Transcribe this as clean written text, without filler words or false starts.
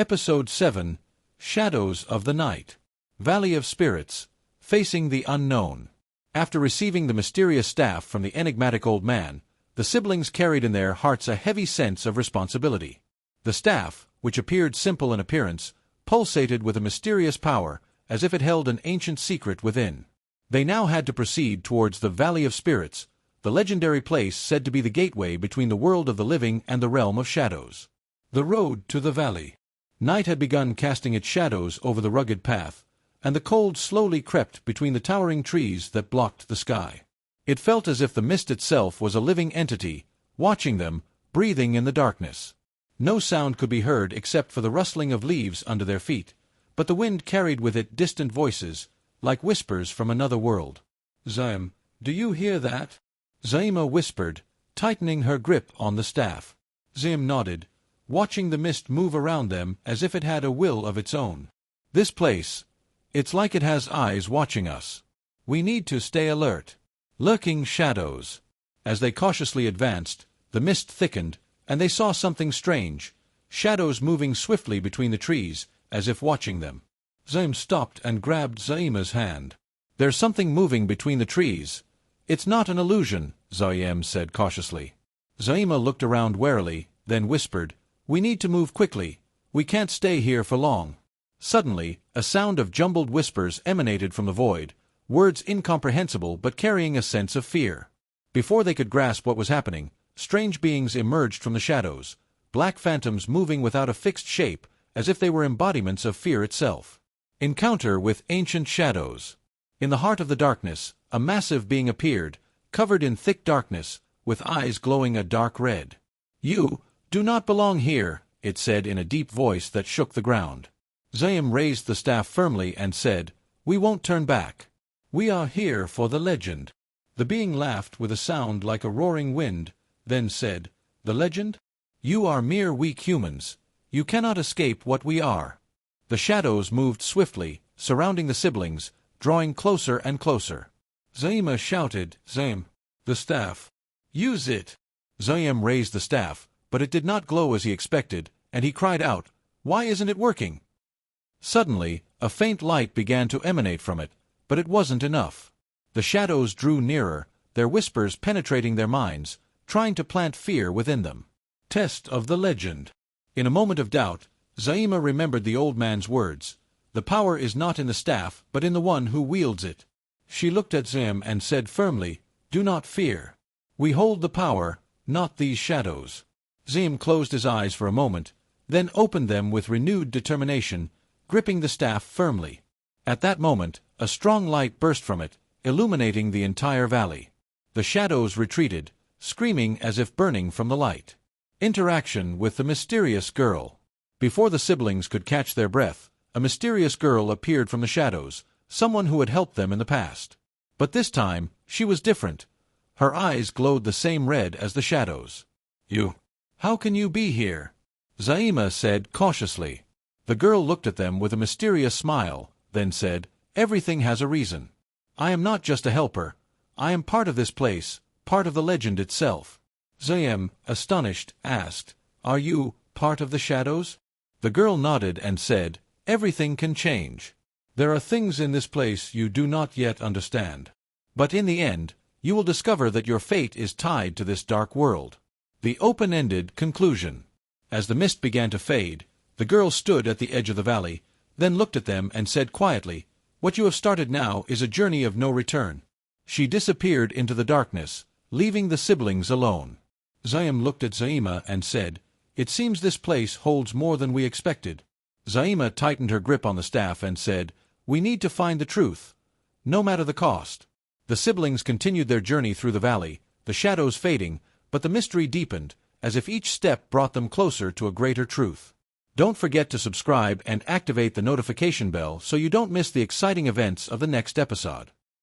Episode 7, Shadows of the Night. Valley of Spirits, Facing the Unknown. After receiving the mysterious staff from the enigmatic old man, the siblings carried in their hearts a heavy sense of responsibility. The staff, which appeared simple in appearance, pulsated with a mysterious power, as if it held an ancient secret within. They now had to proceed towards the Valley of Spirits, the legendary place said to be the gateway between the world of the living and the realm of shadows. The road to the valley. Night had begun casting its shadows over the rugged path, and the cold slowly crept between the towering trees that blocked the sky. It felt as if the mist itself was a living entity, watching them, breathing in the darkness. No sound could be heard except for the rustling of leaves under their feet, but the wind carried with it distant voices, like whispers from another world. "Zaim, do you hear that?" Zaima whispered, tightening her grip on the staff. Zaim nodded, watching the mist move around them as if it had a will of its own. "This place, it's like it has eyes watching us. We need to stay alert." Lurking shadows. As they cautiously advanced, the mist thickened, and they saw something strange, shadows moving swiftly between the trees, as if watching them. Zaim stopped and grabbed Zaima's hand. "There's something moving between the trees. It's not an illusion," Zaim said cautiously. Zaima looked around warily, then whispered, "We need to move quickly. We can't stay here for long." Suddenly, a sound of jumbled whispers emanated from the void, words incomprehensible but carrying a sense of fear. Before they could grasp what was happening, strange beings emerged from the shadows, black phantoms moving without a fixed shape, as if they were embodiments of fear itself. Encounter with ancient shadows. In the heart of the darkness, a massive being appeared, covered in thick darkness, with eyes glowing a dark red. "You do not belong here," it said in a deep voice that shook the ground. Zaim raised the staff firmly and said, "We won't turn back. We are here for the legend." The being laughed with a sound like a roaring wind, then said, "The legend? You are mere weak humans. You cannot escape what we are." The shadows moved swiftly, surrounding the siblings, drawing closer and closer. Zaima shouted, "Zaim, the staff. Use it." Zaim raised the staff, but it did not glow as he expected, and he cried out, "Why isn't it working?" Suddenly, a faint light began to emanate from it, but it wasn't enough. The shadows drew nearer, their whispers penetrating their minds, trying to plant fear within them. Test of the legend. In a moment of doubt, Zaima remembered the old man's words. The power is not in the staff, but in the one who wields it. She looked at Zaim and said firmly, "Do not fear. We hold the power, not these shadows." Zaim closed his eyes for a moment, then opened them with renewed determination, gripping the staff firmly. At that moment, a strong light burst from it, illuminating the entire valley. The shadows retreated, screaming as if burning from the light. Interaction with the mysterious girl. Before the siblings could catch their breath, a mysterious girl appeared from the shadows, someone who had helped them in the past. But this time, she was different. Her eyes glowed the same red as the shadows. How can you be here?" Zaima said cautiously. The girl looked at them with a mysterious smile, then said, "Everything has a reason. I am not just a helper. I am part of this place, part of the legend itself." Zaim, astonished, asked, "Are you part of the shadows?" The girl nodded and said, "Everything can change. There are things in this place you do not yet understand. But in the end, you will discover that your fate is tied to this dark world." The open-ended conclusion. As the mist began to fade, the girl stood at the edge of the valley, then looked at them and said quietly, "What you have started now is a journey of no return." She disappeared into the darkness, leaving the siblings alone. Zaim looked at Zaima and said, "It seems this place holds more than we expected." Zaima tightened her grip on the staff and said, "We need to find the truth, no matter the cost." The siblings continued their journey through the valley, the shadows fading, but the mystery deepened, as if each step brought them closer to a greater truth. Don't forget to subscribe and activate the notification bell so you don't miss the exciting events of the next episode.